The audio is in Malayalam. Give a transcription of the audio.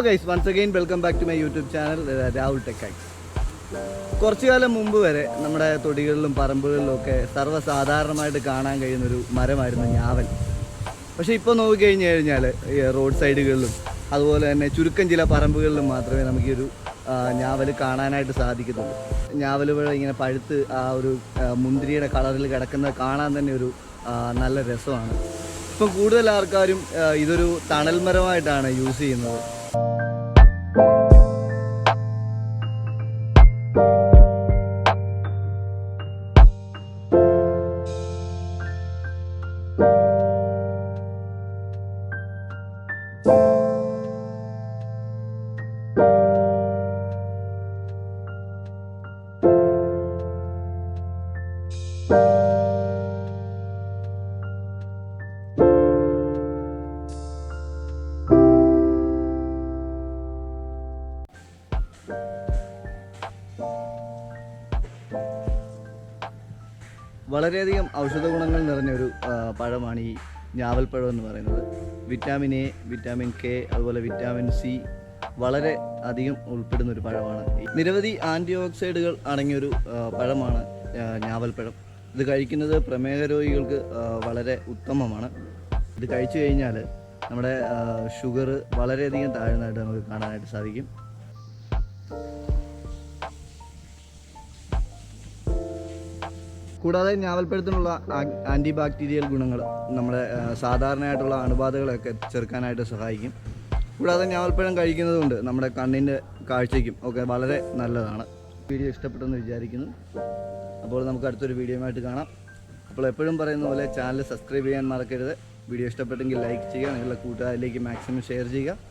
guys, once again welcome back to my YouTube channel Advqntages. കുറച്ചു കാലം മുമ്പ് വരെ നമ്മുടെ തൊടികളിലും പറമ്പുകളിലും ഒക്കെ സർവ്വസാധാരണമായിട്ട് കാണാൻ കഴിയുന്നൊരു മരമായിരുന്നു ഞാവൽ. പക്ഷേ ഇപ്പോൾ നോക്കിക്കഴിഞ്ഞ് കഴിഞ്ഞാൽ റോഡ് സൈഡുകളിലും അതുപോലെ തന്നെ ചുരുക്കം ചില പറമ്പുകളിലും മാത്രമേ നമുക്കൊരു ഞാവൽ കാണാനായിട്ട് സാധിക്കത്തുള്ളൂ. ഞാവലുകൾ ഇങ്ങനെ പഴുത്ത് ആ ഒരു മുന്തിരിയുടെ കളറിൽ കിടക്കുന്നത് കാണാൻ തന്നെ ഒരു നല്ല രസമാണ്. ഇപ്പം കൂടുതൽ ആൾക്കാരും ഇതൊരു തണൽ മരമായിട്ടാണ് യൂസ് ചെയ്യുന്നത്. വളരെയധികം ഔഷധ ഗുണങ്ങൾ നിറഞ്ഞൊരു പഴമാണ് ഈ ഞാവൽപ്പഴം എന്ന് പറയുന്നത്. വിറ്റാമിൻ എ, വിറ്റാമിൻ കെ, അതുപോലെ വിറ്റാമിൻ സി വളരെ അധികം ഉൾപ്പെടുന്നൊരു പഴമാണ്. നിരവധി ആൻറ്റി ഓക്സൈഡുകൾ അടങ്ങിയൊരു പഴമാണ് ഞാവൽപ്പഴം. ഇത് കഴിക്കുന്നത് പ്രമേഹ രോഗികൾക്ക് വളരെ ഉത്തമമാണ്. ഇത് കഴിച്ചു കഴിഞ്ഞാൽ നമ്മുടെ ഷുഗർ വളരെയധികം താഴ്ന്നതായിട്ട് നമുക്ക് കാണാനായിട്ട് സാധിക്കും. കൂടാതെ ഞാവൽപ്പഴത്തിനുള്ള ആൻറ്റി ബാക്ടീരിയൽ ഗുണങ്ങൾ നമ്മുടെ സാധാരണയായിട്ടുള്ള അണുബാധകളൊക്കെ ചെറുക്കാനായിട്ട് സഹായിക്കും. കൂടാതെ ഞാവൽപ്പഴം കഴിക്കുന്നത് കൊണ്ട് നമ്മുടെ കണ്ണിൻ്റെ കാഴ്ചയ്ക്കും ഒക്കെ വളരെ നല്ലതാണ്. വീഡിയോ ഇഷ്ടപ്പെട്ടെന്ന് വിചാരിക്കുന്നു. അപ്പോൾ നമുക്ക് അടുത്തൊരു വീഡിയോയുമായിട്ട് കാണാം. അപ്പോൾ എപ്പോഴും പറയുന്ന പോലെ ചാനൽ സബ്സ്ക്രൈബ് ചെയ്യാൻ മറക്കരുത്. വീഡിയോ ഇഷ്ടപ്പെട്ടെങ്കിൽ ലൈക്ക് ചെയ്യുക, നിങ്ങളുടെ കൂട്ടുകാരിലേക്ക് മാക്സിമം ഷെയർ ചെയ്യുക.